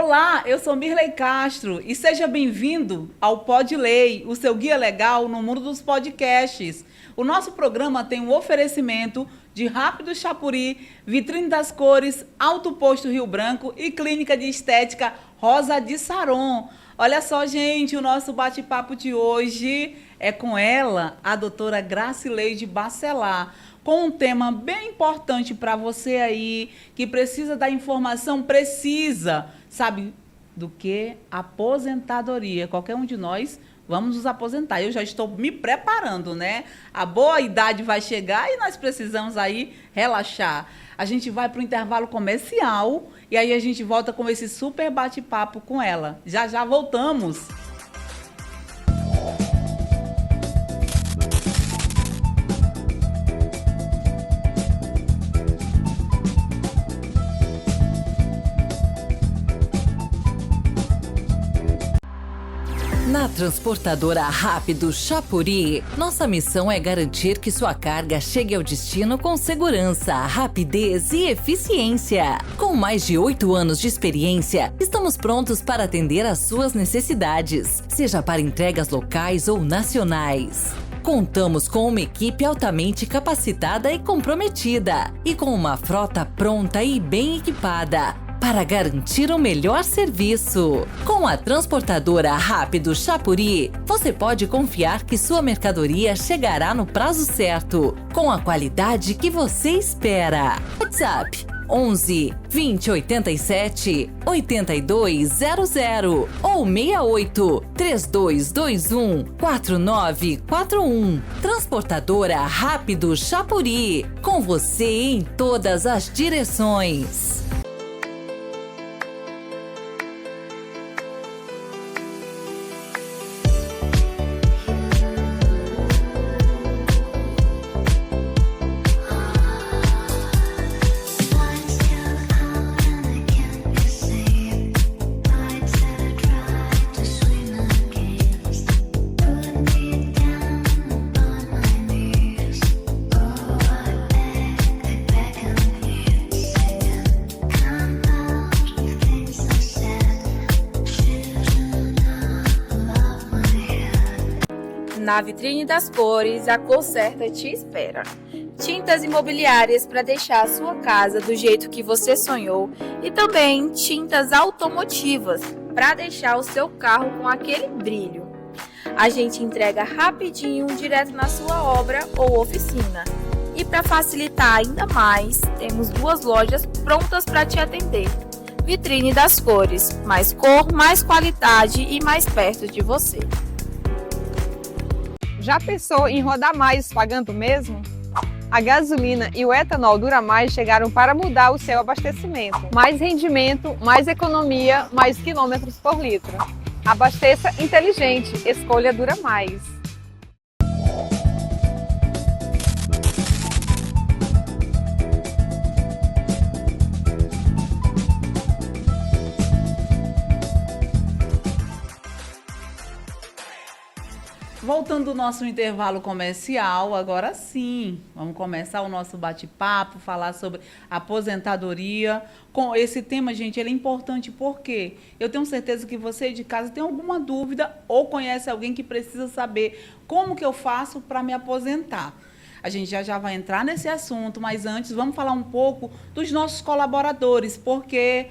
Olá, eu sou Mirley Castro e seja bem-vindo ao Pod Lei, o seu guia legal no mundo dos podcasts. O nosso programa tem um oferecimento de Rápido Chapuri, Vitrine das Cores, Alto Posto Rio Branco e Clínica de Estética Rosa de Saron. Olha só, gente, o nosso bate-papo de hoje é com ela, a doutora Gracileide Bacelar, com um tema bem importante para você aí, que precisa da informação precisa. Sabe do que? Aposentadoria. Qualquer um de nós vamos nos aposentar. Eu já estou me preparando, né? A boa idade vai chegar e nós precisamos aí relaxar. A gente vai para o intervalo comercial e aí a gente volta com esse super bate-papo com ela. Já já voltamos. Na Transportadora Rápido Chapuri, nossa missão é garantir que sua carga chegue ao destino com segurança, rapidez e eficiência. Com mais de 8 anos de experiência, estamos prontos para atender às suas necessidades, seja para entregas locais ou nacionais. Contamos com uma equipe altamente capacitada e comprometida, e com uma frota pronta e bem equipada, para garantir o melhor serviço. Com a Transportadora Rápido Chapuri, você pode confiar que sua mercadoria chegará no prazo certo, com a qualidade que você espera. WhatsApp 11 20 87 8200 ou 68 3221 4941. Transportadora Rápido Chapuri, com você em todas as direções. Na Vitrine das Cores, a cor certa te espera. Tintas imobiliárias para deixar a sua casa do jeito que você sonhou e também tintas automotivas para deixar o seu carro com aquele brilho. A gente entrega rapidinho direto na sua obra ou oficina. E para facilitar ainda mais, temos 2 lojas prontas para te atender. Vitrine das Cores, mais cor, mais qualidade e mais perto de você. Já pensou em rodar mais pagando mesmo? A gasolina e o etanol Dura Mais chegaram para mudar o seu abastecimento. Mais rendimento, mais economia, mais quilômetros por litro. Abasteça inteligente, escolha Dura Mais. Voltando ao nosso intervalo comercial, agora sim, vamos começar o nosso bate-papo, falar sobre aposentadoria. Com esse tema, gente, ele é importante porque eu tenho certeza que você de casa tem alguma dúvida ou conhece alguém que precisa saber como que eu faço para me aposentar. A gente já vai entrar nesse assunto, mas antes vamos falar um pouco dos nossos colaboradores, porque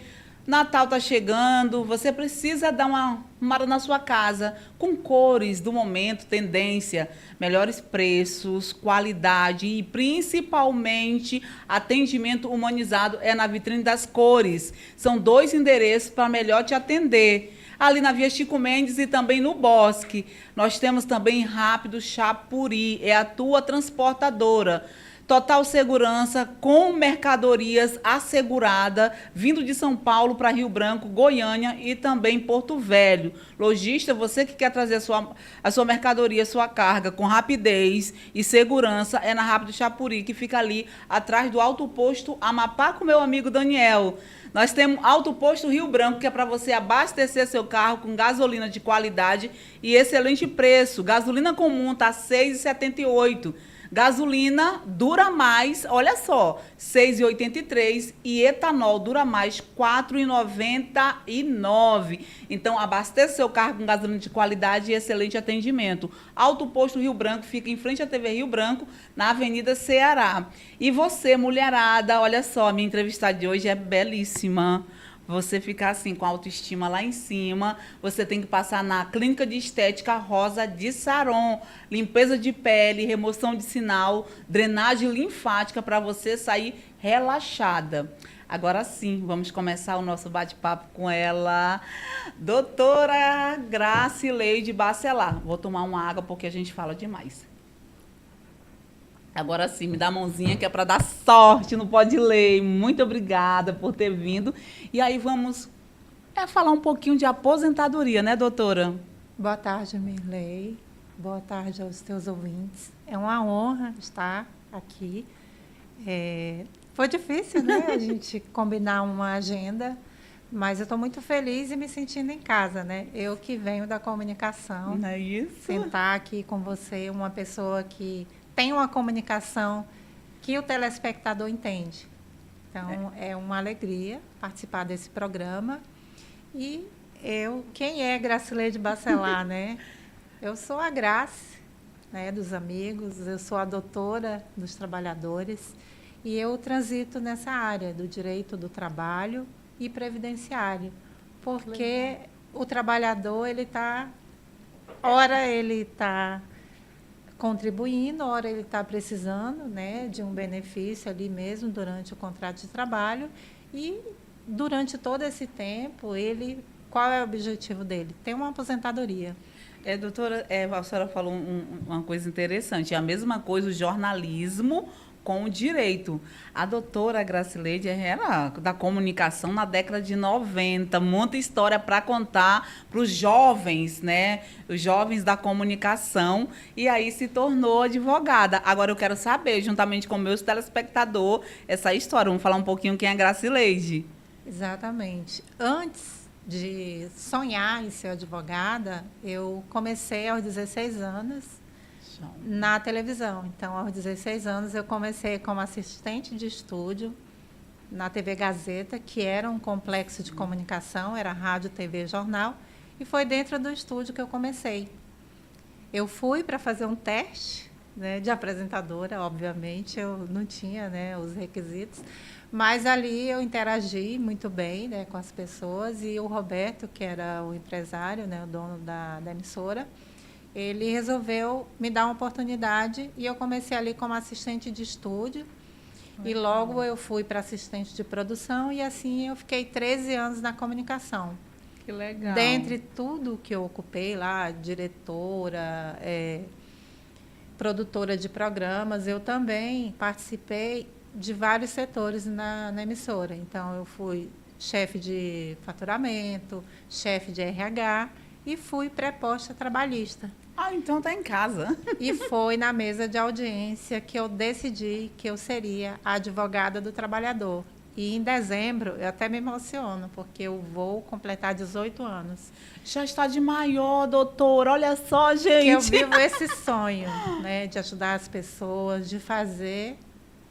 Natal está chegando, você precisa dar uma arrumada na sua casa com cores do momento, tendência, melhores preços, qualidade e principalmente atendimento humanizado é na Vitrine das Cores. São 2 endereços para melhor te atender. Ali na Via Chico Mendes e também no Bosque. Nós temos também Rápido Chapuri, é a tua transportadora. Total segurança, com mercadorias assegurada, vindo de São Paulo para Rio Branco, Goiânia e também Porto Velho. Lojista, você que quer trazer a sua mercadoria, a sua carga com rapidez e segurança, é na Rápido Chapuri, que fica ali atrás do Alto Posto Amapá, com meu amigo Daniel. Nós temos Alto Posto Rio Branco, que é para você abastecer seu carro com gasolina de qualidade e excelente preço. Gasolina comum está R$ 6,78. Gasolina dura mais, olha só, 6,83 e etanol dura mais, 4,99. Então, abasteça seu carro com gasolina de qualidade e excelente atendimento. Alto Posto Rio Branco fica em frente à TV Rio Branco, na Avenida Ceará. E você, mulherada, olha só, minha entrevistada de hoje é belíssima. Você ficar assim com a autoestima lá em cima, você tem que passar na Clínica de Estética Rosa de Saron. Limpeza de pele, remoção de sinal, drenagem linfática para você sair relaxada. Agora sim, vamos começar o nosso bate-papo com ela, doutora Gracileide Bacelar. Vou tomar uma água porque a gente fala demais. Agora sim, me dá a mãozinha que é para dar sorte no Pode Ler. Muito obrigada por ter vindo. E aí vamos falar um pouquinho de aposentadoria, né, doutora? Boa tarde, Mirley. Boa tarde aos teus ouvintes. É uma honra estar aqui. Foi difícil, né, a gente combinar uma agenda, mas eu estou muito feliz e me sentindo em casa, né? Eu que venho da comunicação. Não é isso? Sentar aqui com você, uma pessoa que tem uma comunicação que o telespectador entende. Então, é uma alegria participar desse programa. E quem é Gracileide Bacelar, né? Eu sou a Grace, né, dos amigos, eu sou a doutora dos trabalhadores e eu transito nessa área do direito do trabalho e previdenciário, porque o trabalhador, ora ele está contribuindo, ora ele está precisando, né, de um benefício ali mesmo durante o contrato de trabalho e durante todo esse tempo, qual é o objetivo dele? Ter uma aposentadoria. Doutora, a senhora falou uma coisa interessante, é a mesma coisa o jornalismo com o direito. A doutora Gracileide era da comunicação na década de 90, muita história para contar para os jovens, né? Os jovens da comunicação, e aí se tornou advogada. Agora eu quero saber, juntamente com meus telespectadores, essa história. Vamos falar um pouquinho quem é a Gracileide. Exatamente. Antes de sonhar em ser advogada, eu comecei aos 16 anos na televisão. Então, aos 16 anos, eu comecei como assistente de estúdio na TV Gazeta, que era um complexo de comunicação, era rádio, TV, jornal, e foi dentro do estúdio que eu comecei. Eu fui para fazer um teste, né, de apresentadora, obviamente, eu não tinha, né, os requisitos, mas ali eu interagi muito bem, né, com as pessoas, e o Roberto, que era o empresário, né, o dono da emissora, ele resolveu me dar uma oportunidade e eu comecei ali como assistente de estúdio. E logo eu fui para assistente de produção e assim eu fiquei 13 anos na comunicação. Que legal. Dentre tudo que eu ocupei lá, diretora, produtora de programas, eu também participei de vários setores na emissora. Então, eu fui chefe de faturamento, chefe de RH e fui pré-posta trabalhista. Ah, então tá em casa. E foi na mesa de audiência que eu decidi que eu seria a advogada do trabalhador. E em dezembro, eu até me emociono, porque eu vou completar 18 anos. Já está de maior, doutora. Olha só, gente. Que eu vivo esse sonho, né, de ajudar as pessoas, de fazer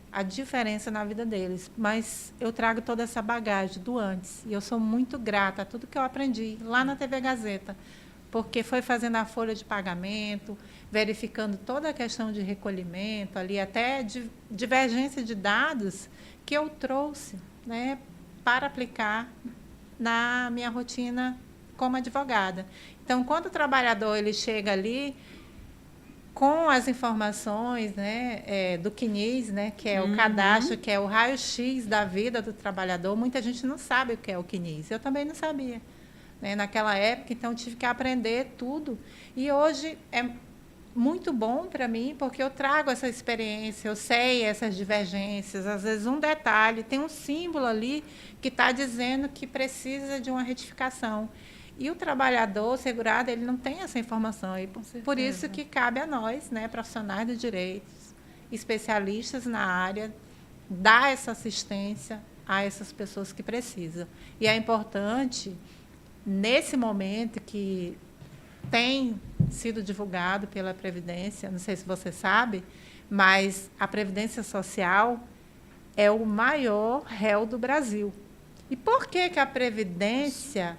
a diferença na vida deles. Mas eu trago toda essa bagagem do antes. E eu sou muito grata a tudo que eu aprendi lá na TV Gazeta, porque foi fazendo a folha de pagamento, verificando toda a questão de recolhimento, ali até de divergência de dados que eu trouxe, né, para aplicar na minha rotina como advogada. Então, quando o trabalhador ele chega ali com as informações, né, do CNIS, né, que é o cadastro, que é o raio-x da vida do trabalhador, muita gente não sabe o que é o CNIS. Eu também não sabia, né, naquela época, então tive que aprender tudo. E hoje é muito bom para mim, porque eu trago essa experiência, eu sei essas divergências, às vezes um detalhe, tem um símbolo ali que está dizendo que precisa de uma retificação. E o trabalhador, o segurado, ele não tem essa informação. E por isso que cabe a nós, né, profissionais do direito, especialistas na área, dar essa assistência a essas pessoas que precisam. E é importante, nesse momento que tem sido divulgado pela Previdência, não sei se você sabe, Mas a Previdência Social é o maior réu do Brasil. E por que que a Previdência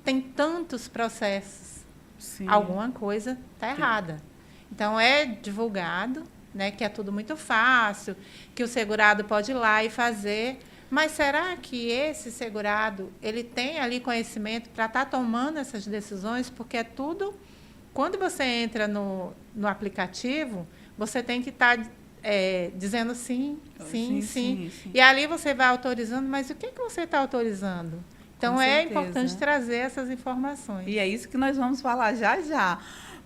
tem tantos processos? Sim. Alguma coisa está errada. Então, é divulgado, né, que é tudo muito fácil, que o segurado pode ir lá e fazer. Mas será que esse segurado ele tem ali conhecimento para estar tomando essas decisões? Porque é tudo... Quando você entra no aplicativo, você tem que estar dizendo sim, sim, sim. E ali você vai autorizando, mas o que você está autorizando? Então, é importante trazer essas informações. E é isso que nós vamos falar já já.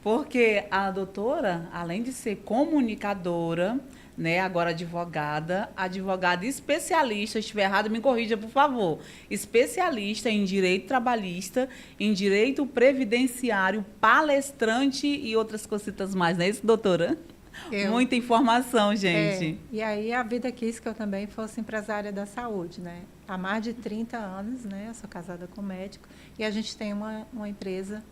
Porque a doutora, além de ser comunicadora, né, agora advogada especialista, se estiver errado, me corrija, por favor. Especialista em direito trabalhista, em direito previdenciário, palestrante e outras cositas mais, não é isso, doutora? Muita informação, gente. E aí a vida quis que eu também fosse empresária da saúde, né? Há mais de 30 anos, né? Eu sou casada com médico e a gente tem uma empresa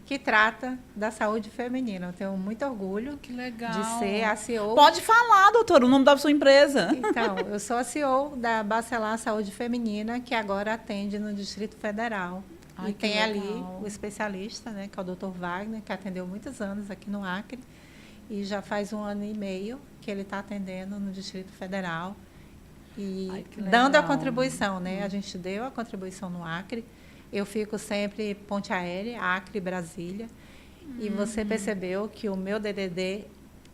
que trata da saúde feminina. Eu tenho muito orgulho Que legal. de ser a CEO. Pode falar, doutora, o nome da sua empresa. Então, eu sou a CEO da Bacelar Saúde Feminina, que agora atende no Distrito Federal. Ai, e que tem legal. ali o especialista, né, que é o Dr. Wagner, que atendeu muitos anos aqui no Acre. E já faz 1 ano e meio que ele está atendendo no Distrito Federal. E Ai, que dando a legal. contribuição, né? A gente deu a contribuição no Acre. Eu fico sempre ponte aérea, Acre, Brasília. E você percebeu que o meu DDD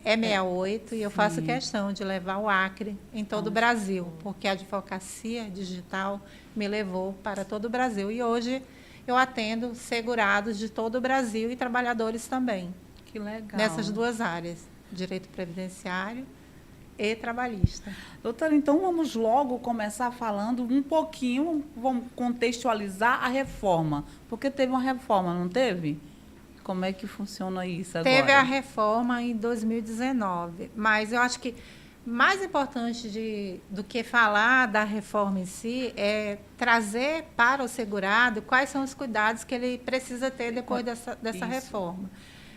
é 68 e eu faço questão de levar o Acre em todo o Brasil, porque a advocacia digital me levou para todo o Brasil. E hoje eu atendo segurados de todo o Brasil e trabalhadores também, Que legal. nessas duas áreas, direito previdenciário e trabalhista. Doutora, então vamos logo começar falando um pouquinho, vamos contextualizar a reforma. Porque teve uma reforma, não teve? Como é que funciona isso agora? Teve a reforma em 2019, mas eu acho que mais importante do que falar da reforma em si é trazer para o segurado quais são os cuidados que ele precisa ter depois dessa reforma.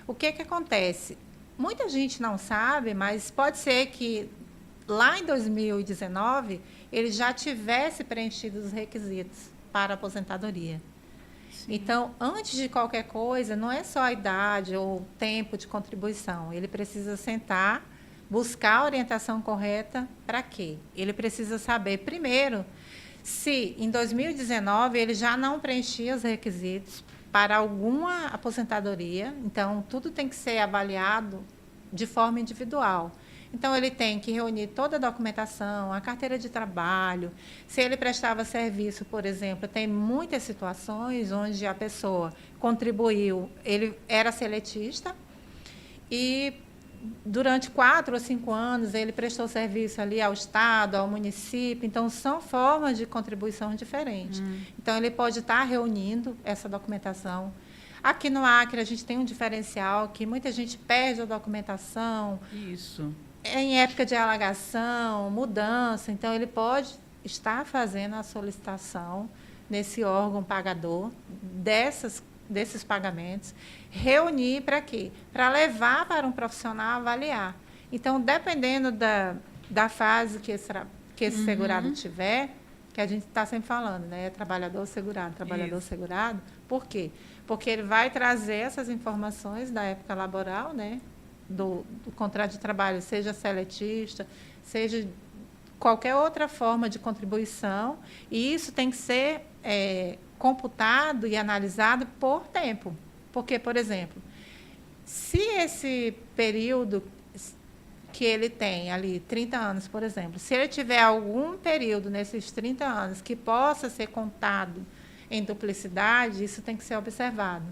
O que acontece? Muita gente não sabe, mas pode ser que lá em 2019 ele já tivesse preenchido os requisitos para a aposentadoria. Sim. Então, antes de qualquer coisa, não é só a idade ou tempo de contribuição. Ele precisa sentar, buscar a orientação correta para quê? Ele precisa saber, primeiro, se em 2019 ele já não preenchia os requisitos para alguma aposentadoria. Então, tudo tem que ser avaliado de forma individual. Então, ele tem que reunir toda a documentação, a carteira de trabalho. Se ele prestava serviço, por exemplo, tem muitas situações onde a pessoa contribuiu, ele era seletista e durante 4 ou 5 anos ele prestou serviço ali ao Estado, ao município. Então, são formas de contribuição diferentes. Então, ele pode estar reunindo essa documentação. Aqui no Acre, a gente tem um diferencial que muita gente perde a documentação. Isso. Em época de alagação, mudança, então ele pode estar fazendo a solicitação nesse órgão pagador desses pagamentos, reunir para quê? Para levar para um profissional avaliar. Então, dependendo da fase que esse segurado tiver, que a gente está sempre falando, né? Trabalhador segurado. Por quê? Porque ele vai trazer essas informações da época laboral, né? Do contrato de trabalho, seja seletista, seja qualquer outra forma de contribuição, e isso tem que ser computado e analisado por tempo. Porque, por exemplo, se esse período que ele tem ali, 30 anos, por exemplo, se ele tiver algum período nesses 30 anos que possa ser contado em duplicidade, isso tem que ser observado.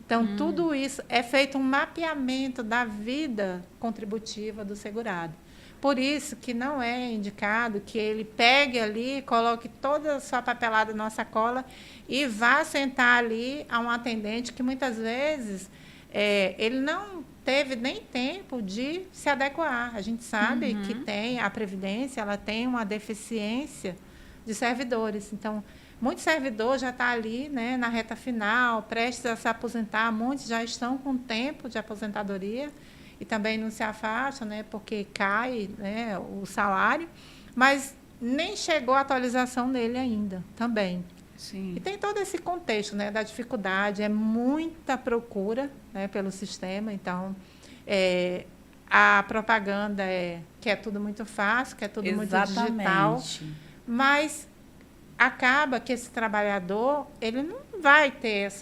Então, tudo isso é feito um mapeamento da vida contributiva do segurado. Por isso que não é indicado que ele pegue ali, coloque toda a sua papelada na sacola e vá sentar ali a um atendente que, muitas vezes, ele não teve nem tempo de se adequar. A gente sabe que a Previdência ela tem uma deficiência de servidores. Então, muito servidor já está ali, né, na reta final, prestes a se aposentar. Muitos já estão com tempo de aposentadoria e também não se afasta, né, porque cai, né, o salário, mas nem chegou a atualização dele ainda, também. Sim. E tem todo esse contexto, né, da dificuldade, é muita procura, né, pelo sistema, então a propaganda que é tudo muito fácil, que é tudo muito digital, mas acaba que esse trabalhador ele não vai ter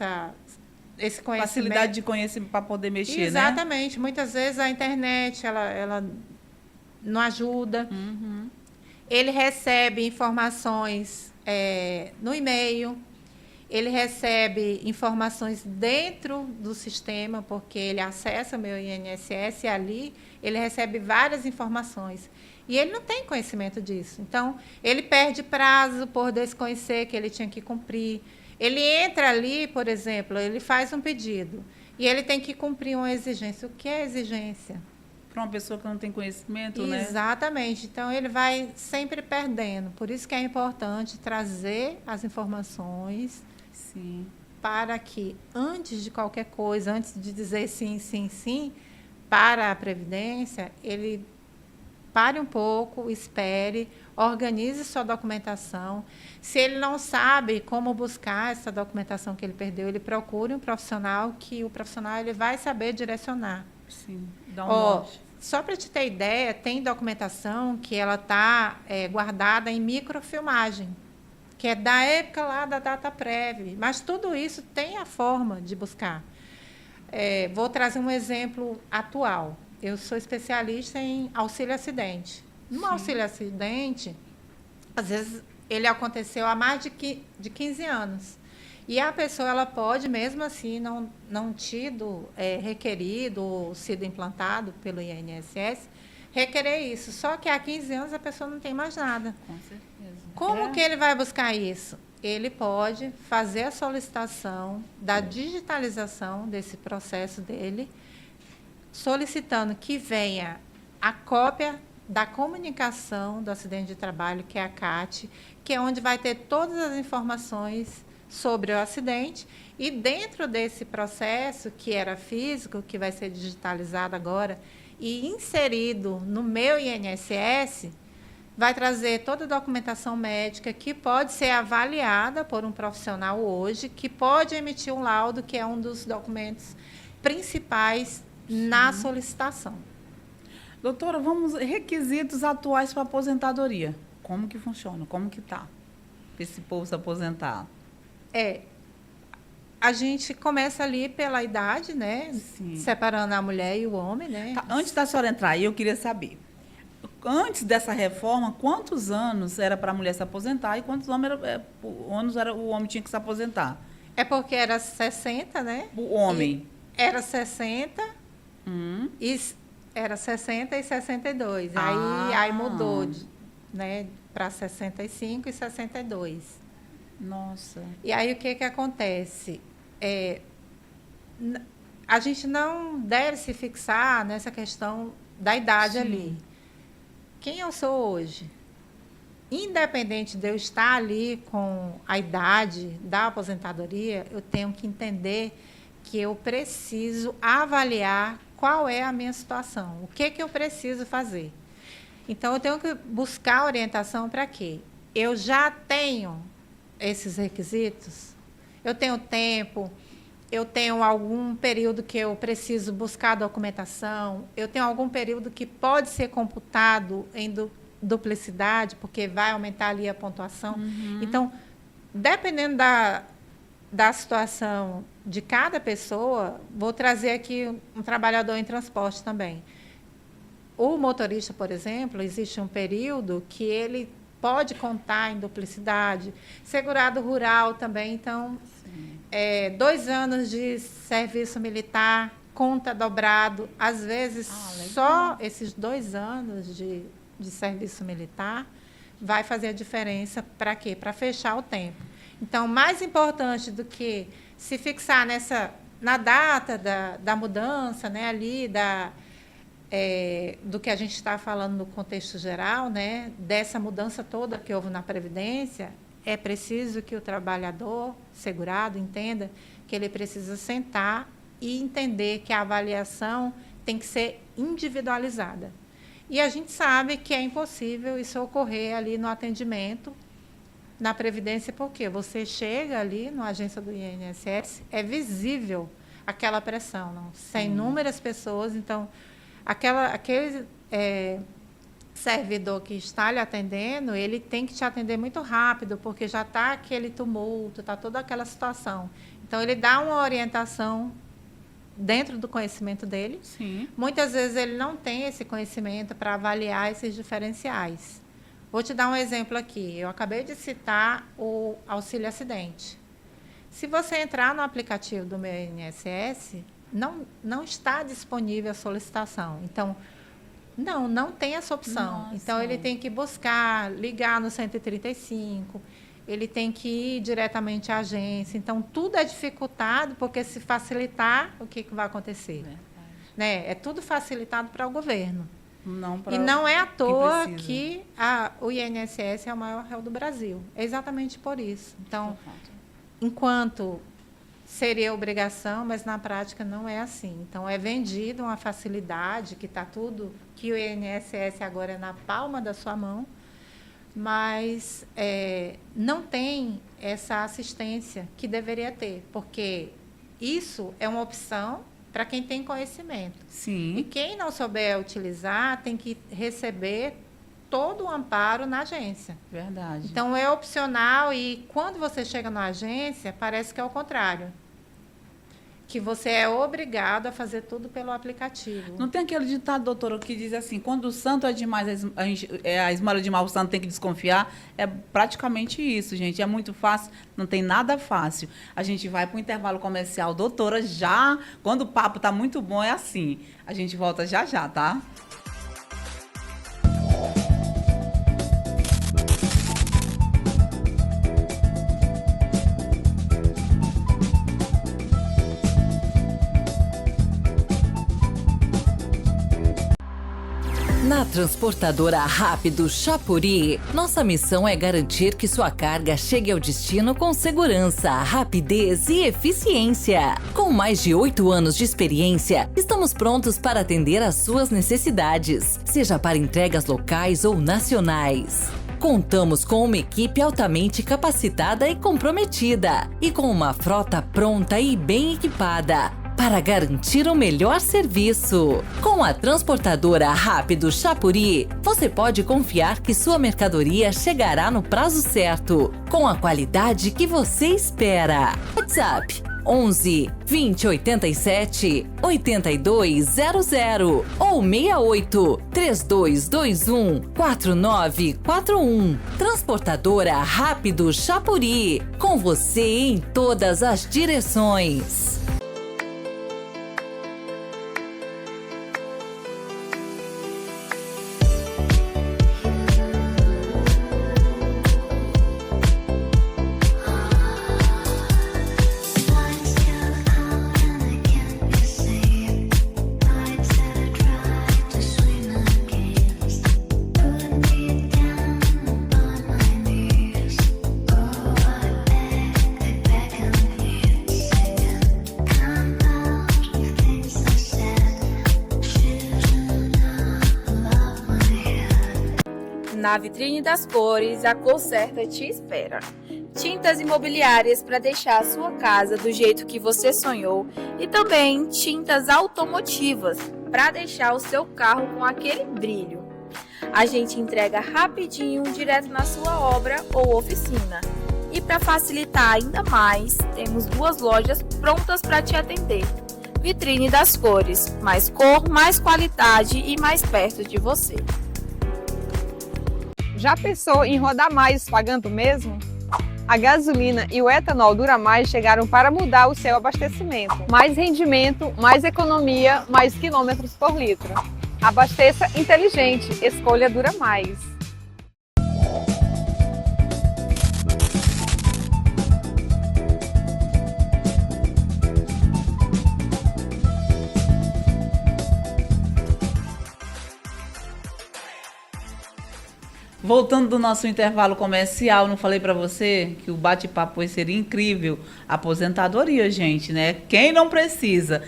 esse conhecimento. Facilidade de conhecimento para poder mexer, Exatamente. Né? Muitas vezes a internet ela não ajuda. Uhum. Ele recebe informações no e-mail, ele recebe informações dentro do sistema, porque ele acessa o meu INSS e ali ele recebe várias informações. E ele não tem conhecimento disso. Então, ele perde prazo por desconhecer que ele tinha que cumprir. Ele entra ali, por exemplo, ele faz um pedido e ele tem que cumprir uma exigência. O que é exigência? Para uma pessoa que não tem conhecimento, né? Exatamente. Então, ele vai sempre perdendo. Por isso que é importante trazer as informações. Sim. Para que, antes de qualquer coisa, antes de dizer sim, sim, sim, para a Previdência, ele pare um pouco, espere, organize sua documentação. Se ele não sabe como buscar essa documentação que ele perdeu, ele procure um profissional, que o profissional ele vai saber direcionar. Sim, dá um norte. Só para te ter ideia, tem documentação que ela está guardada em microfilmagem, que é da época lá da DataPrev, mas tudo isso tem a forma de buscar. Vou trazer um exemplo atual. Eu sou especialista em auxílio-acidente. No auxílio-acidente, às vezes, ele aconteceu há mais de 15 anos. E a pessoa ela pode, mesmo assim, não tido requerido ou sido implantado pelo INSS, requerer isso. Só que há 15 anos a pessoa não tem mais nada. Com certeza. Como que ele vai buscar isso? Ele pode fazer a solicitação da digitalização desse processo dele, solicitando que venha a cópia da comunicação do acidente de trabalho, que é a CAT, que é onde vai ter todas as informações sobre o acidente, e dentro desse processo, que era físico, que vai ser digitalizado agora, e inserido no meu INSS, vai trazer toda a documentação médica que pode ser avaliada por um profissional hoje, que pode emitir um laudo, que é um dos documentos principais na solicitação. Doutora, requisitos atuais para aposentadoria. Como que funciona? Como que está? Esse povo se aposentar. A gente começa ali pela idade, né? Sim. Separando a mulher e o homem, né? Tá, antes da senhora entrar aí, eu queria saber. Antes dessa reforma, quantos anos era para a mulher se aposentar e quantos anos o homem tinha que se aposentar? É porque era 60, né? O homem. Era 60 e era 60 e 62. Aí mudou, né, para 65 e 62. Nossa. E aí o que acontece? A gente não deve se fixar nessa questão da idade ali. Quem eu sou hoje? Independente de eu estar ali com a idade da aposentadoria, eu tenho que entender que eu preciso avaliar qual é a minha situação, o que eu preciso fazer. Então, eu tenho que buscar orientação para quê? Eu já tenho esses requisitos, eu tenho tempo, eu tenho algum período que eu preciso buscar documentação, eu tenho algum período que pode ser computado em duplicidade, porque vai aumentar ali a pontuação. Então, dependendo da situação de cada pessoa, vou trazer aqui um trabalhador em transporte também. O motorista, por exemplo, existe um período que ele pode contar em duplicidade. Segurado rural também, então, 2 anos de serviço militar, conta dobrado. Às vezes, só esses 2 anos de serviço militar vai fazer a diferença para quê? Para fechar o tempo. Então, mais importante do que se fixar na data da mudança, né, ali, do que a gente está falando no contexto geral, né, dessa mudança toda que houve na Previdência, é preciso que o trabalhador segurado entenda que ele precisa sentar e entender que a avaliação tem que ser individualizada. E a gente sabe que é impossível isso ocorrer ali no atendimento, na Previdência, porque você chega ali na agência do INSS, é visível aquela pressão, não? São inúmeras pessoas, então, aquele servidor que está lhe atendendo, ele tem que te atender muito rápido, porque já está aquele tumulto, está toda aquela situação. Então, ele dá uma orientação dentro do conhecimento dele. Sim. Muitas vezes ele não tem esse conhecimento para avaliar esses diferenciais. Vou te dar um exemplo aqui. Eu acabei de citar o auxílio acidente. Se você entrar no aplicativo do meu INSS, não está disponível a solicitação. Então, não tem essa opção. Nossa. Então, ele tem que buscar, ligar no 135, ele tem que ir diretamente à agência. Então, tudo é dificultado, porque se facilitar, o que vai acontecer? Né? É tudo facilitado para o governo. E não é à toa que o INSS é o maior réu do Brasil. É exatamente por isso. Então, enquanto seria obrigação, mas na prática não é assim. Então, é vendido uma facilidade, que está tudo, que o INSS agora é na palma da sua mão, mas não tem essa assistência que deveria ter, porque isso é uma opção para quem tem conhecimento. Sim. E quem não souber utilizar tem que receber todo o amparo na agência. Verdade. Então, é opcional e quando você chega na agência, parece que é o contrário. Que você é obrigado a fazer tudo pelo aplicativo. Não tem aquele ditado, doutora, que diz assim, quando o santo é demais, a esmola de mal, o santo tem que desconfiar? É praticamente isso, gente. É muito fácil, não tem nada fácil. A gente vai para o intervalo comercial. Doutora, já, quando o papo está muito bom, é assim. A gente volta já, tá? Na Transportadora Rápido Chapuri, nossa missão é garantir que sua carga chegue ao destino com segurança, rapidez e eficiência. Com mais de 8 anos de experiência, estamos prontos para atender às suas necessidades, seja para entregas locais ou nacionais. Contamos com uma equipe altamente capacitada e comprometida, e com uma frota pronta e bem equipada, para garantir o melhor serviço. Com a Transportadora Rápido Chapuri, você pode confiar que sua mercadoria chegará no prazo certo, com a qualidade que você espera. WhatsApp 11 20 87 8200 ou 68 3221 4941. Transportadora Rápido Chapuri, com você em todas as direções. Na vitrine das cores, a cor certa te espera. Tintas imobiliárias para deixar a sua casa do jeito que você sonhou e também tintas automotivas para deixar o seu carro com aquele brilho. A gente entrega rapidinho direto na sua obra ou oficina. E para facilitar ainda mais, temos 2 lojas prontas para te atender. Vitrine das cores, mais cor, mais qualidade e mais perto de você. Já pensou em rodar mais pagando mesmo? A gasolina e o etanol Dura Mais chegaram para mudar o seu abastecimento. Mais rendimento, mais economia, mais quilômetros por litro. Abasteça inteligente, escolha Dura Mais. Voltando do nosso intervalo comercial, não falei para você que o bate-papo hoje seria incrível. Aposentadoria, gente, né? Quem não precisa?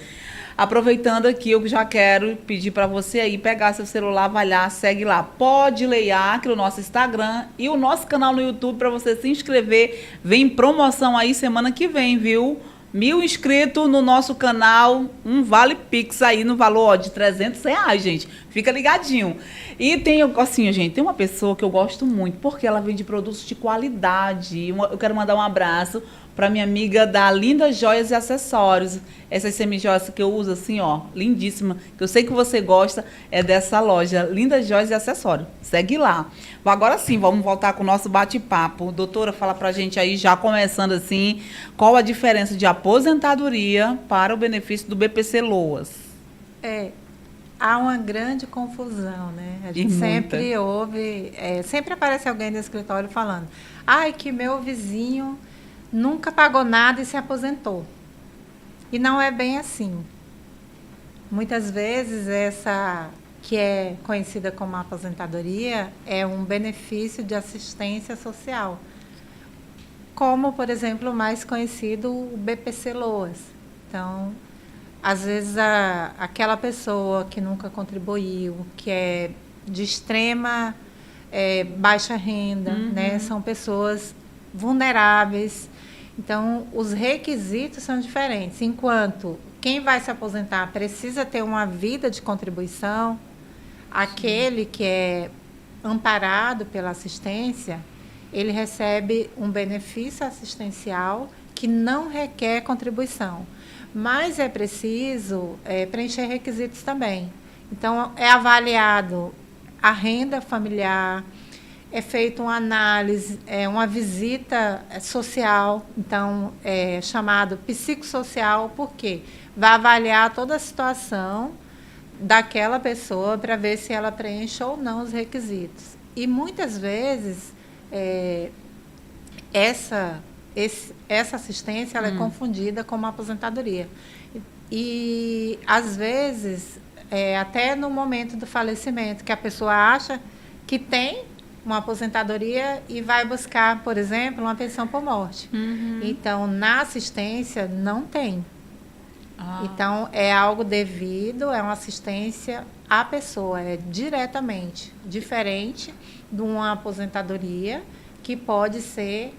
Aproveitando aqui, eu já quero pedir para você aí pegar seu celular, vai lá, segue lá. Pode Leiac no nosso Instagram e o nosso canal no YouTube para você se inscrever. Vem promoção aí semana que vem, viu? 1.000 inscritos no nosso canal, um Vale Pix aí no valor ó, de R$300, gente. Fica ligadinho. E tem, assim, gente, tem uma pessoa que eu gosto muito, porque ela vende produtos de qualidade. Eu quero mandar um abraço para minha amiga da Linda Joias e Acessórios. Essas semijoias que eu uso assim, ó, lindíssima, que eu sei que você gosta, é dessa loja, Linda Joias e Acessórios. Segue lá. Agora sim, vamos voltar com o nosso bate-papo. Doutora, fala pra gente aí, já começando assim, qual a diferença de aposentadoria para o benefício do BPC Loas? Há uma grande confusão, né? A gente sempre ouve, sempre aparece alguém no escritório falando, ai, que meu vizinho nunca pagou nada e se aposentou. E não é bem assim. Muitas vezes essa que é conhecida como aposentadoria é um benefício de assistência social, como, por exemplo, o mais conhecido, o BPC Loas. Então, às vezes, aquela pessoa que nunca contribuiu, que é de extrema baixa renda, né? São pessoas vulneráveis. Então, os requisitos são diferentes. Enquanto quem vai se aposentar precisa ter uma vida de contribuição, aquele que é amparado pela assistência, ele recebe um benefício assistencial que não requer contribuição. Mas é preciso preencher requisitos também. Então, é avaliado a renda familiar, é feita uma análise, uma visita social, então, é chamado psicossocial, por quê? Vai avaliar toda a situação daquela pessoa para ver se ela preenche ou não os requisitos. E, muitas vezes, essa assistência ela é confundida com uma aposentadoria. E, às vezes, até no momento do falecimento, que a pessoa acha que tem uma aposentadoria e vai buscar, por exemplo, uma pensão por morte. Então, na assistência, não tem. Então, é algo devido, é uma assistência à pessoa, é diretamente diferente de uma aposentadoria que pode ser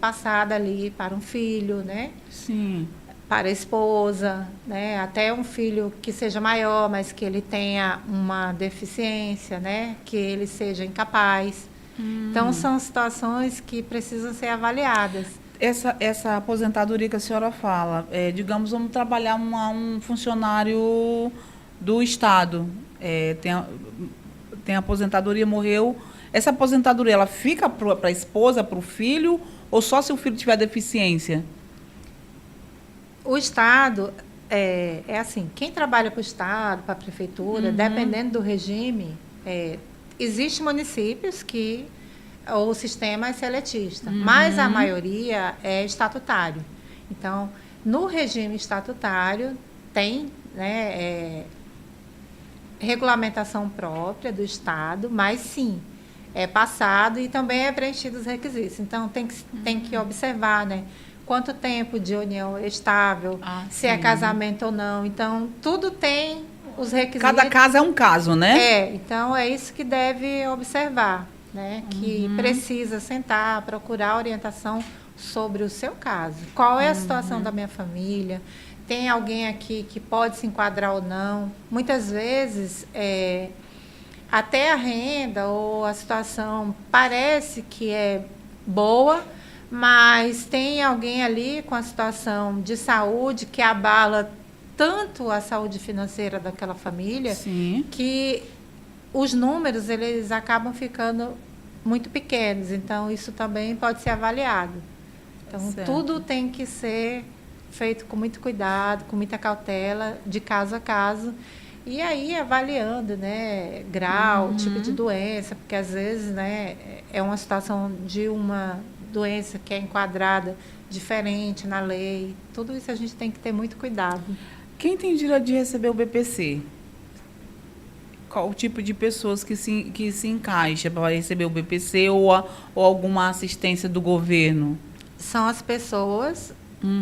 passada ali para um filho, né? Sim. Para a esposa, né? Até um filho que seja maior, mas que ele tenha uma deficiência, né? Que ele seja incapaz. Então, são situações que precisam ser avaliadas. Essa aposentadoria que a senhora fala, digamos, vamos trabalhar um funcionário do Estado, tem aposentadoria, morreu. Essa aposentadoria, ela fica para a esposa, para o filho, ou só se o filho tiver deficiência? O Estado, assim, quem trabalha para o Estado, para a Prefeitura, dependendo do regime, existem municípios que o sistema é seletista, mas a maioria é estatutário. Então, no regime estatutário, tem, né, regulamentação própria do Estado, mas sim, é passado e também é preenchido os requisitos. Então, tem que observar, né? Quanto tempo de união estável, se é casamento ou não. Então, tudo tem os requisitos. Cada caso é um caso, né? Então é isso que deve observar, né? Que precisa sentar, procurar orientação sobre o seu caso. Qual é a situação da minha família? Tem alguém aqui que pode se enquadrar ou não? Muitas vezes, até a renda ou a situação parece que é boa, mas tem alguém ali com a situação de saúde que abala tanto a saúde financeira daquela família, Sim. que os números eles acabam ficando muito pequenos. Então, isso também pode ser avaliado. Então, tudo tem que ser feito com muito cuidado, com muita cautela, de caso a caso. E aí, avaliando, né, grau, tipo de doença, porque às vezes, né, é uma situação de uma doença que é enquadrada diferente na lei. Tudo isso a gente tem que ter muito cuidado. Quem tem direito de receber o BPC? Qual o tipo de pessoas que se encaixa para receber o BPC ou alguma assistência do governo? São as pessoas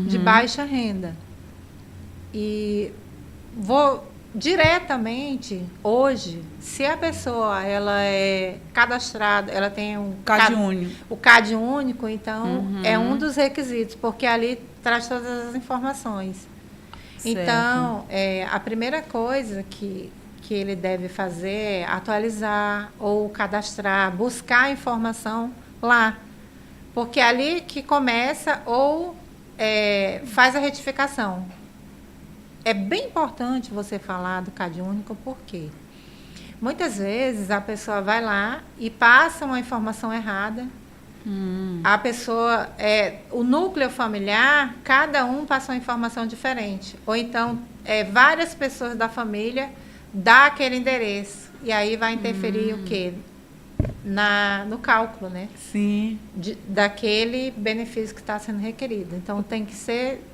de baixa renda. E vou diretamente hoje, se a pessoa ela é cadastrada, ela tem CAD único. o CAD único, então é um dos requisitos, porque ali traz todas as informações. Certo. Então, a primeira coisa que ele deve fazer é atualizar ou cadastrar, buscar a informação lá. Porque é ali que começa ou faz a retificação. É bem importante você falar do CAD único, porque muitas vezes a pessoa vai lá e passa uma informação errada. A pessoa, o núcleo familiar, cada um passa uma informação diferente. Ou então, várias pessoas da família dá aquele endereço. E aí vai interferir o quê? No cálculo, né? Sim. Daquele benefício que está sendo requerido. Então, tem que ser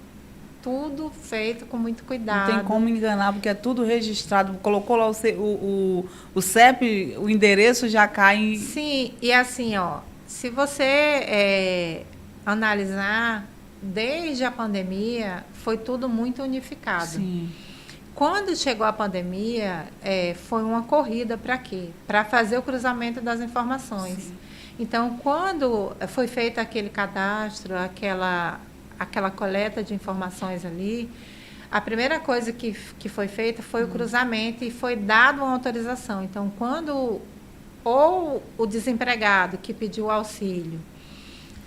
tudo feito com muito cuidado. Não tem como enganar, porque é tudo registrado. Colocou lá o CEP, o endereço já cai. Sim, e assim, ó, se você analisar, desde a pandemia, foi tudo muito unificado. Sim. Quando chegou a pandemia, foi uma corrida para quê? Para fazer o cruzamento das informações. Sim. Então, quando foi feito aquele cadastro, aquela coleta de informações ali, a primeira coisa que foi feita foi o cruzamento e foi dada uma autorização. Então, quando ou o desempregado que pediu auxílio,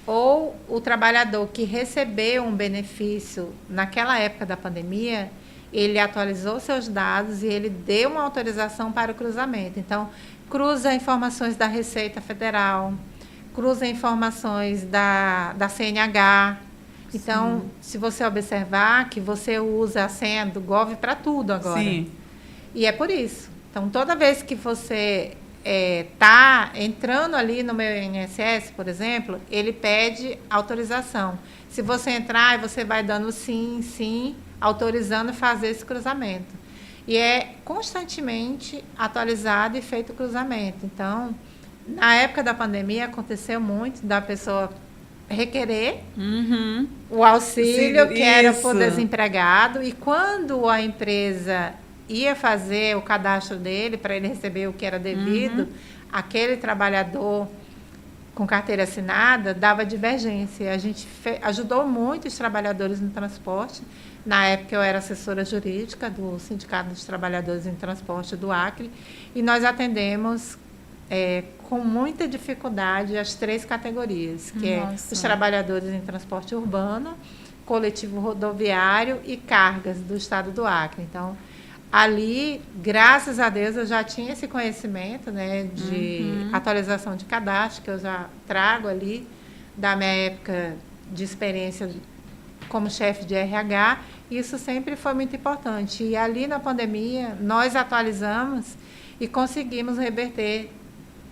ou o trabalhador que recebeu um benefício naquela época da pandemia, ele atualizou seus dados e ele deu uma autorização para o cruzamento. Então, cruza informações da Receita Federal, cruza informações da CNH. Então, se você observar que você usa a senha do Gov para tudo agora. Sim. E é por isso. Então, toda vez que você está entrando ali no meu INSS, por exemplo, ele pede autorização. Se você entrar, você vai dando sim, sim, autorizando fazer esse cruzamento. E é constantemente atualizado e feito o cruzamento. Então, na época da pandemia, aconteceu muito da pessoa requerer o auxílio, que era por desempregado, e quando a empresa ia fazer o cadastro dele para ele receber o que era devido, aquele trabalhador com carteira assinada dava divergência. A gente ajudou muito os trabalhadores no transporte. Na época eu era assessora jurídica do Sindicato dos Trabalhadores em Transporte do Acre, e nós atendemos com muita dificuldade as 3 categorias, que é os trabalhadores em transporte urbano, coletivo rodoviário e cargas do estado do Acre. Então, ali, graças a Deus, eu já tinha esse conhecimento, né, de atualização de cadastro, que eu já trago ali da minha época de experiência como chefe de RH. Isso sempre foi muito importante. E ali na pandemia, nós atualizamos e conseguimos reverter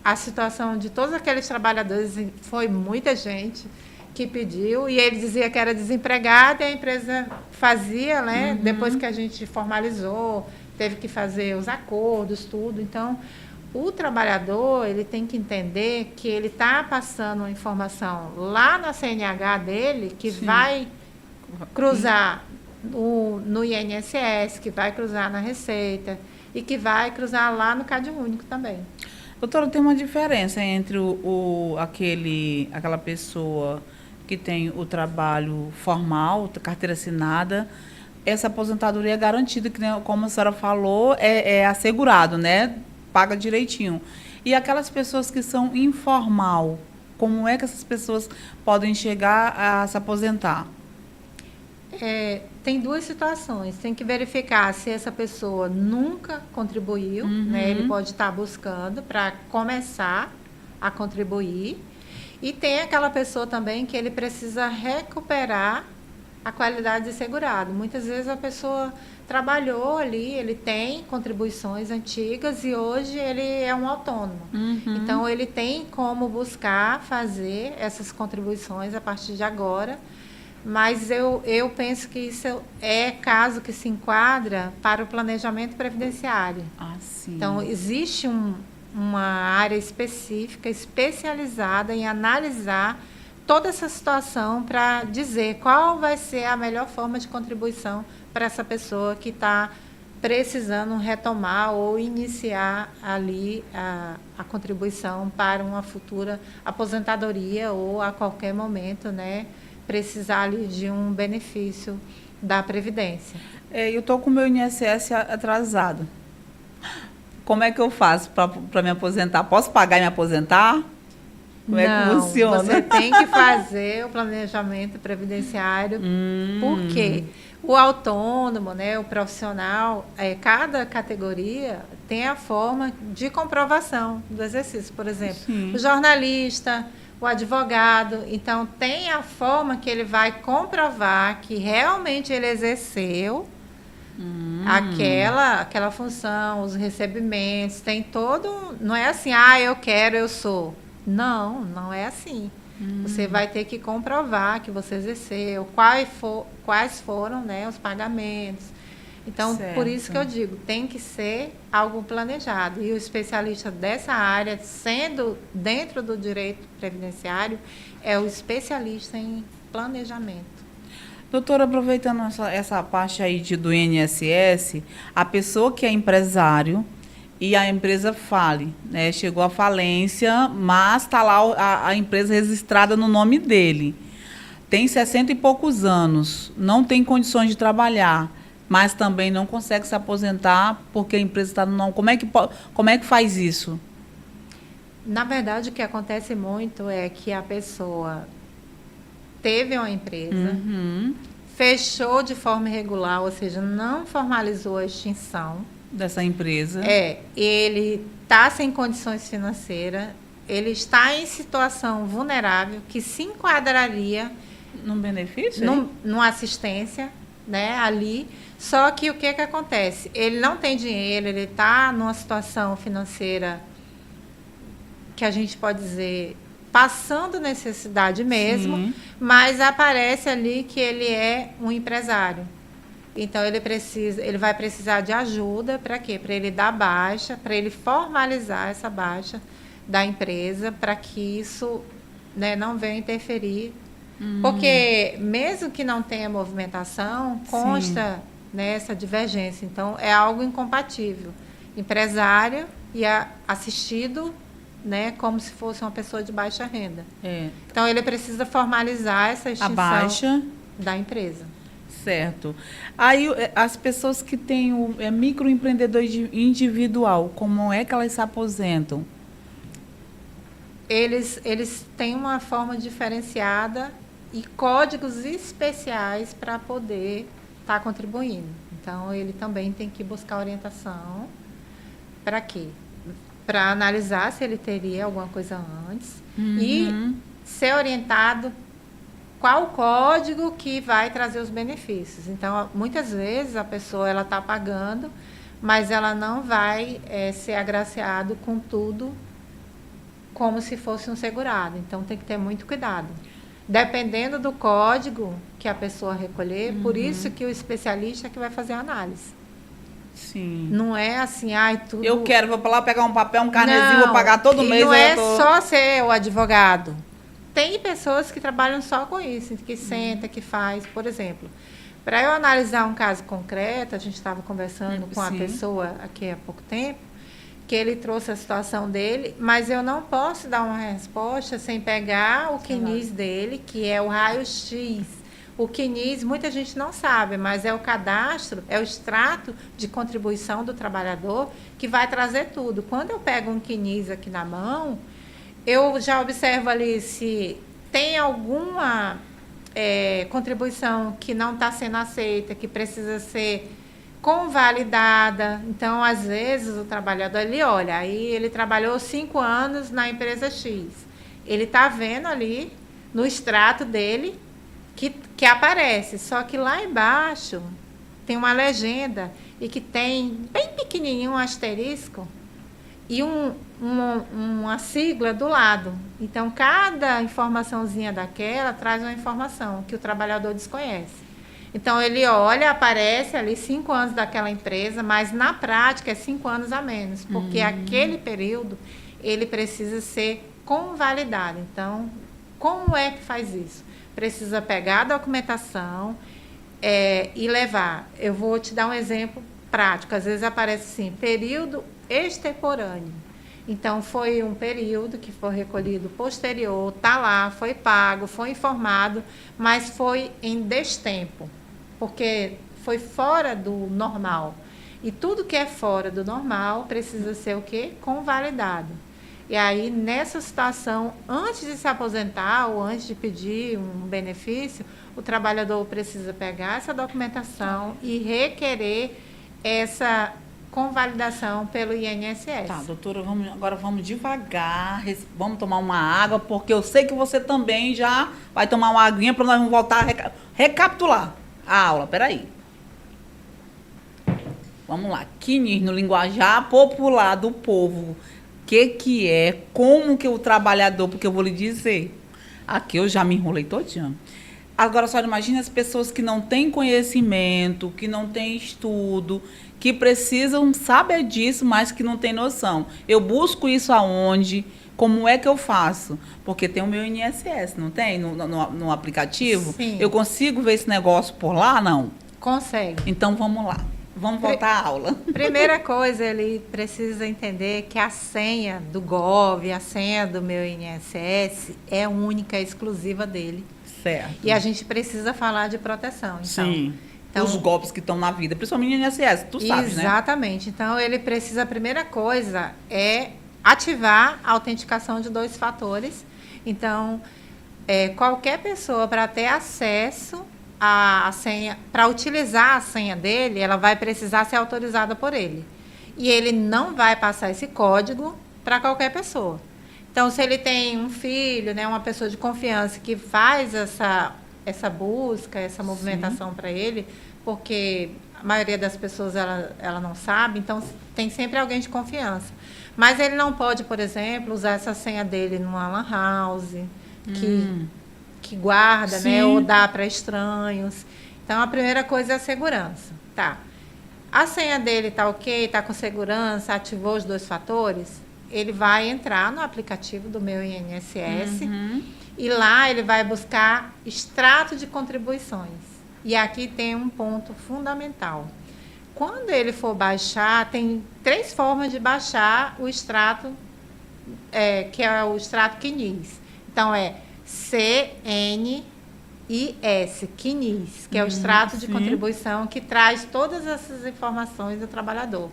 a situação de todos aqueles trabalhadores. Foi muita gente que pediu, e ele dizia que era desempregado, e a empresa fazia, né? Depois que a gente formalizou, teve que fazer os acordos, tudo. Então, o trabalhador, ele tem que entender que ele está passando uma informação lá na CNH dele, que vai cruzar no INSS, que vai cruzar na Receita, e que vai cruzar lá no CAD único também. Doutora, tem uma diferença entre aquela pessoa que tem o trabalho formal, carteira assinada, essa aposentadoria é garantida, que, como a senhora falou, é assegurado, né? Paga direitinho. E aquelas pessoas que são informal, como é que essas pessoas podem chegar a se aposentar? Tem 2 situações. Tem que verificar se essa pessoa nunca contribuiu, né? Ele pode estar buscando para começar a contribuir. E tem aquela pessoa também que ele precisa recuperar a qualidade de segurado. Muitas vezes a pessoa trabalhou ali, ele tem contribuições antigas e hoje ele é um autônomo. Então, ele tem como buscar fazer essas contribuições a partir de agora. Mas eu penso que isso é caso que se enquadra para o planejamento previdenciário. Sim. Então, existe uma área específica, especializada em analisar toda essa situação para dizer qual vai ser a melhor forma de contribuição para essa pessoa que está precisando retomar ou iniciar ali a contribuição para uma futura aposentadoria ou a qualquer momento, né, precisar ali de um benefício da Previdência. Eu estou com o meu INSS atrasado. Como é que eu faço para me aposentar? Posso pagar e me aposentar? Como é que funciona? Você tem que fazer o planejamento previdenciário. Por quê? O autônomo, né, o profissional, cada categoria tem a forma de comprovação do exercício. Por exemplo, Sim. O jornalista, o advogado. Então, tem a forma que ele vai comprovar que realmente ele exerceu aquela função, os recebimentos. Tem todo... Não é assim, eu quero, eu sou. Não, não é assim. Você vai ter que comprovar que você exerceu, quais foram, né, os pagamentos. Então, Certo. por isso que eu digo, tem que ser algo planejado. E o especialista dessa área, sendo dentro do direito previdenciário, é o especialista em planejamento. Doutora, aproveitando essa parte aí do INSS, a pessoa que é empresário e a empresa fale, né? Chegou à falência, mas está lá a empresa registrada no nome dele. Tem 60 e poucos anos, não tem condições de trabalhar, mas também não consegue se aposentar porque a empresa está no nome. Como é que faz isso? Na verdade, o que acontece muito é que a pessoa teve uma empresa, fechou de forma irregular, ou seja, não formalizou a extinção. Dessa empresa. Ele está sem condições financeiras, ele está em situação vulnerável, que se enquadraria Num benefício? numa assistência, né, ali. Só que o que acontece? Ele não tem dinheiro, ele está numa situação financeira que a gente pode dizer passando necessidade mesmo, Sim. mas aparece ali que ele é um empresário. Então, ele vai precisar de ajuda para quê? Para ele dar baixa, para ele formalizar essa baixa da empresa, para que isso, né, não venha interferir. Porque, mesmo que não tenha movimentação, consta, né, essa divergência. Então, é algo incompatível. Empresário e assistido, né, como se fosse uma pessoa de baixa renda. Então, ele precisa formalizar essa extinção A baixa da empresa. Certo. Aí, as pessoas que têm o microempreendedor individual, como é que elas se aposentam? Eles têm uma forma diferenciada e códigos especiais para poder estar contribuindo. Então, ele também tem que buscar orientação. Para quê? Para analisar se ele teria alguma coisa antes e ser orientado qual o código que vai trazer os benefícios. Então, muitas vezes a pessoa está pagando, mas ela não vai ser agraciado com tudo como se fosse um segurado. Então, tem que ter muito cuidado. Dependendo do código que a pessoa recolher, por isso que o especialista é que vai fazer a análise. Sim. Não é assim, tudo... Eu quero, vou para lá pegar um papel, um carnezinho, vou pagar todo mês. Não é só ser o advogado. Tem pessoas que trabalham só com isso, que senta, que faz, por exemplo. Para eu analisar um caso concreto, a gente estava conversando com a pessoa aqui há pouco tempo, que ele trouxe a situação dele, mas eu não posso dar uma resposta sem pegar o CNIS dele, que é o raio-x. O CNIS, muita gente não sabe, mas é o cadastro, é o extrato de contribuição do trabalhador que vai trazer tudo. Quando eu pego um CNIS aqui na mão, eu já observo ali se tem alguma contribuição que não está sendo aceita, que precisa ser convalidada. Então, às vezes, o trabalhador, ele olha, aí ele trabalhou 5 anos na empresa X. Ele está vendo ali, no extrato dele, que aparece. Só que lá embaixo tem uma legenda e que tem, bem pequenininho, um asterisco e uma sigla do lado. Então, cada informaçãozinha daquela traz uma informação que o trabalhador desconhece. Então, ele olha, aparece ali 5 anos daquela empresa, mas na prática é 5 anos a menos, porque aquele período ele precisa ser convalidado. Então, como é que faz isso? Precisa pegar a documentação e levar. Eu vou te dar um exemplo prático. Às vezes aparece assim, período extemporâneo. Então, foi um período que foi recolhido posterior, está lá, foi pago, foi informado, mas foi em destempo, porque foi fora do normal. E tudo que é fora do normal precisa ser o quê? Convalidado. E aí, nessa situação, antes de se aposentar ou antes de pedir um benefício, o trabalhador precisa pegar essa documentação e requerer essa convalidação pelo INSS. Tá, doutora, agora vamos devagar, vamos tomar uma água, porque eu sei que você também já vai tomar uma aguinha para nós voltar a recapitular a aula. Peraí. Vamos lá. CNIS, no linguajar popular do povo. O que é? Como que o trabalhador, porque eu vou lhe dizer, aqui eu já me enrolei todinha. Agora, só imagine as pessoas que não têm conhecimento, que não têm estudo, que precisam saber disso, mas que não têm noção. Eu busco isso aonde? Como é que eu faço? Porque tem o meu INSS, não tem? No aplicativo? Sim. Eu consigo ver esse negócio por lá? Não? Consegue. Então, vamos lá. Vamos voltar à aula. Primeira coisa, ele precisa entender que a senha do GOV, a senha do meu INSS é única, exclusiva dele. Certo. E a gente precisa falar de proteção. Então, Sim. Os golpes que estão na vida, principalmente no INSS, tu sabe, né? Exatamente. Então, ele precisa, a primeira coisa é ativar a autenticação de 2 fatores. Então, qualquer pessoa, para ter acesso à senha, para utilizar a senha dele, ela vai precisar ser autorizada por ele. E ele não vai passar esse código para qualquer pessoa. Então, se ele tem um filho, né, uma pessoa de confiança que faz essa busca, essa movimentação para ele, porque a maioria das pessoas ela não sabe, então tem sempre alguém de confiança. Mas ele não pode, por exemplo, usar essa senha dele numa lan house, que guarda, né, ou dá para estranhos. Então, a primeira coisa é a segurança. Tá. A senha dele está ok, está com segurança, ativou os 2 fatores, ele vai entrar no aplicativo do meu INSS e lá ele vai buscar extrato de contribuições. E aqui tem um ponto fundamental. Quando ele for baixar, tem 3 formas de baixar o extrato, que é o extrato CNIS. Então, é CNIS, CNIS, que é o extrato de contribuição que traz todas essas informações do trabalhador.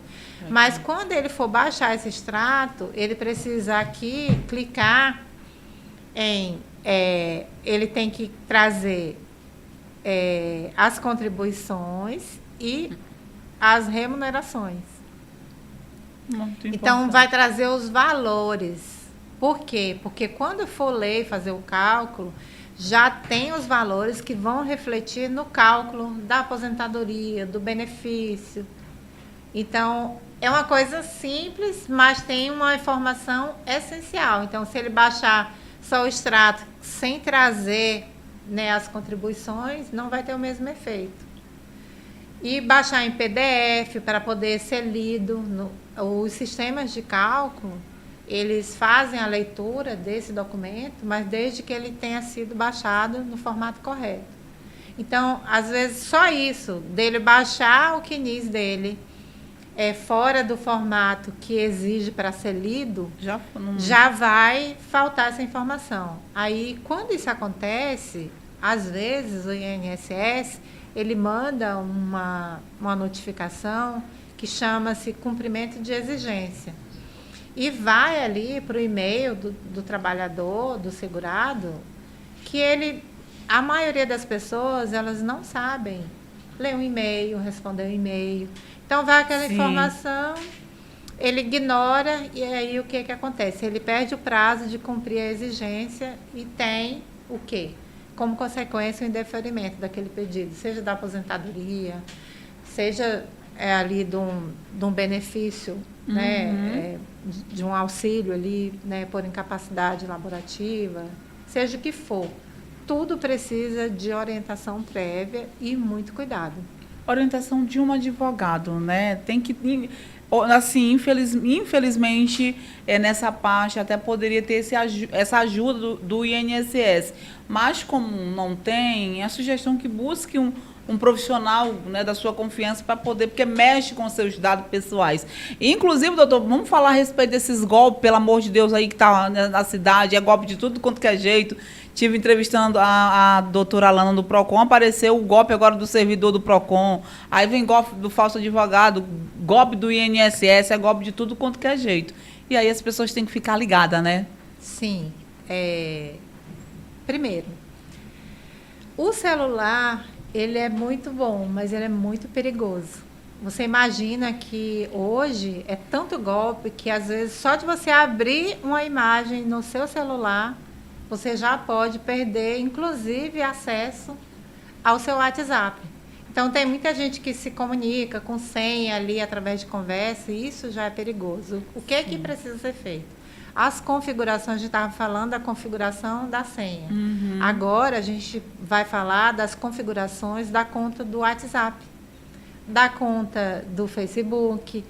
Mas quando ele for baixar esse extrato, ele precisa aqui clicar em... ele tem que trazer as contribuições e as remunerações. Então, vai trazer os valores. Por quê? Porque quando for ler e fazer o cálculo, já tem os valores que vão refletir no cálculo da aposentadoria, do benefício. Então, é uma coisa simples, mas tem uma informação essencial. Então, se ele baixar só o extrato sem trazer, né, as contribuições, não vai ter o mesmo efeito. E baixar em PDF para poder ser lido. Os sistemas de cálculo, eles fazem a leitura desse documento, mas desde que ele tenha sido baixado no formato correto. Então, às vezes, só isso, dele baixar o CNIS dele, fora do formato que exige para ser lido, já vai faltar essa informação. Aí, quando isso acontece, às vezes o INSS, ele manda uma notificação que chama-se cumprimento de exigência. E vai ali para o e-mail do trabalhador, do segurado, que a maioria das pessoas, elas não sabem ler um e-mail, responder um e-mail. Então, vai aquela informação, ele ignora, e aí o que acontece? Ele perde o prazo de cumprir a exigência e tem o quê? Como consequência, o indeferimento daquele pedido, seja da aposentadoria, seja ali de um benefício, né, de um auxílio ali, né, por incapacidade laborativa, seja o que for. Tudo precisa de orientação prévia e muito cuidado. Orientação de um advogado, né? Tem que, assim, infelizmente, nessa parte até poderia ter essa ajuda do INSS, mas como não tem, a sugestão que busque um profissional, né, da sua confiança para poder, porque mexe com seus dados pessoais. Inclusive, doutor, vamos falar a respeito desses golpes, pelo amor de Deus, aí que está na cidade, é golpe de tudo quanto que é jeito. Tive entrevistando a doutora Alana do PROCON, apareceu o golpe agora do servidor do PROCON, aí vem golpe do falso advogado, golpe do INSS, é golpe de tudo quanto que é jeito. E aí as pessoas têm que ficar ligadas, né? Sim. Primeiro, o celular, ele é muito bom, mas ele é muito perigoso. Você imagina que hoje é tanto golpe que, às vezes, só de você abrir uma imagem no seu celular, você já pode perder, inclusive, acesso ao seu WhatsApp. Então, tem muita gente que se comunica com senha ali através de conversa, e isso já é perigoso. O que é que precisa ser feito? As configurações, a gente estava falando da configuração da senha. Agora, a gente vai falar das configurações da conta do WhatsApp, da conta do Facebook,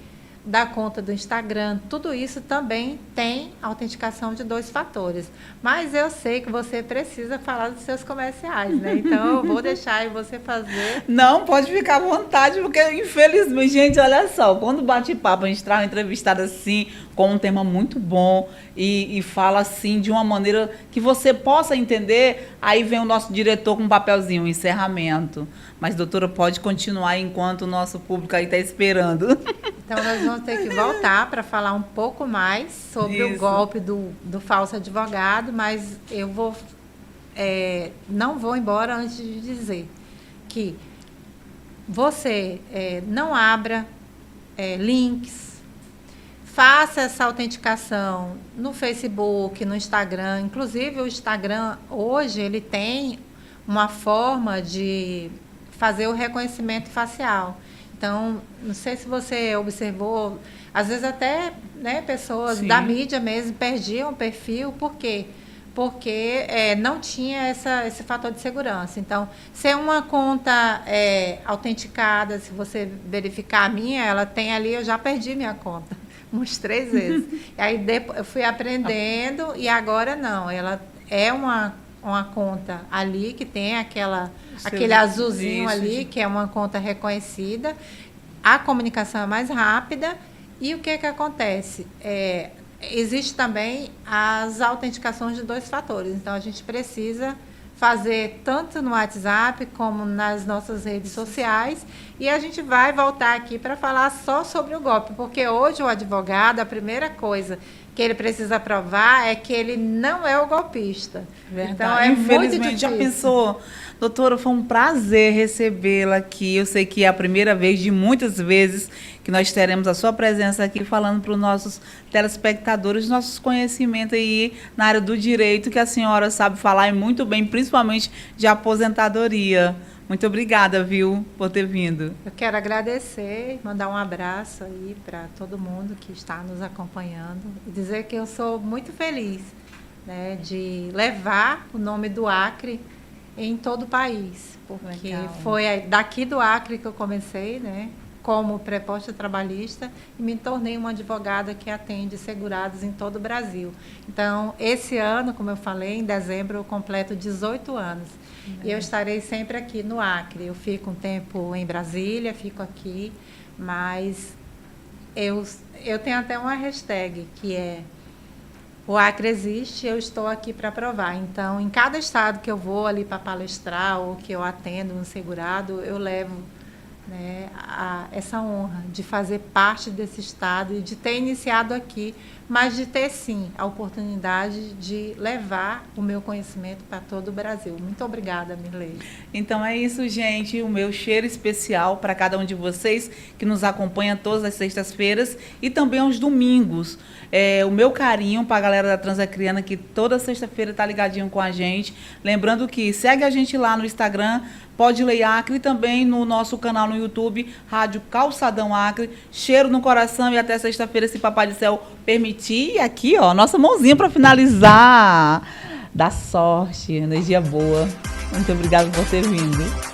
da conta do Instagram. Tudo isso também tem autenticação de 2 fatores. Mas eu sei que você precisa falar dos seus comerciais, né? Então, eu vou deixar aí você fazer. Não, pode ficar à vontade, porque, infelizmente, gente, olha só, quando bate papo, a gente traz uma entrevistada assim, com um tema muito bom, e fala assim, de uma maneira que você possa entender, aí vem o nosso diretor com um papelzinho, um encerramento. Mas, doutora, pode continuar enquanto o nosso público aí está esperando. Então, nós vamos ter que voltar para falar um pouco mais sobre o golpe do falso advogado, mas eu não vou embora antes de dizer que você não abra links, faça essa autenticação no Facebook, no Instagram. Inclusive, o Instagram, hoje, ele tem uma forma de fazer o reconhecimento facial. Então, não sei se você observou, às vezes até, né, pessoas da mídia mesmo perdiam o perfil. Por quê? Porque não tinha esse fator de segurança. Então, se é uma conta autenticada, se você verificar a minha, ela tem ali, eu já perdi minha conta umas 3 vezes. E aí depois eu fui aprendendo e agora não. Ela é uma conta ali que tem aquele azulzinho ali, que é uma conta reconhecida. A comunicação é mais rápida. E o que acontece? Existe também as autenticações de 2 fatores. Então, a gente precisa fazer tanto no WhatsApp como nas nossas redes sociais. E a gente vai voltar aqui para falar só sobre o golpe, porque hoje o advogado, a primeira coisa que ele precisa provar é que ele não é o golpista. Verdade. Então, é infelizmente, muito difícil. Já pensou? Doutora, foi um prazer recebê-la aqui. Eu sei que é a primeira vez de muitas vezes que nós teremos a sua presença aqui falando para os nossos telespectadores, nossos conhecimentos aí na área do direito, que a senhora sabe falar e muito bem, principalmente de aposentadoria. Muito obrigada, viu, por ter vindo. Eu quero agradecer, mandar um abraço aí para todo mundo que está nos acompanhando e dizer que eu sou muito feliz, né, de levar o nome do Acre em todo o país, porque foi daqui do Acre que eu comecei, né, como preposta trabalhista, e me tornei uma advogada que atende segurados em todo o Brasil. Então, esse ano, como eu falei, em dezembro eu completo 18 anos. E eu estarei sempre aqui no Acre. Eu fico um tempo em Brasília, fico aqui, mas eu tenho até uma hashtag que é: o Acre existe, eu estou aqui para provar. Então, em cada estado que eu vou ali para palestrar ou que eu atendo um segurado, eu levo, né, essa honra de fazer parte desse estado e de ter iniciado aqui, mas de ter, sim, a oportunidade de levar o meu conhecimento para todo o Brasil. Muito obrigada, Mirlei. Então é isso, gente. O meu cheiro especial para cada um de vocês que nos acompanha todas as sextas-feiras e também aos domingos. O meu carinho para a galera da Transacriana, que toda sexta-feira está ligadinho com a gente. Lembrando que segue a gente lá no Instagram, Pode Lei Acre, e também no nosso canal no YouTube, Rádio Calçadão Acre. Cheiro no coração e até sexta-feira, se Papai do Céu permitir. E aqui, ó, nossa mãozinha para finalizar. Dá sorte, energia boa. Muito obrigada por ter vindo.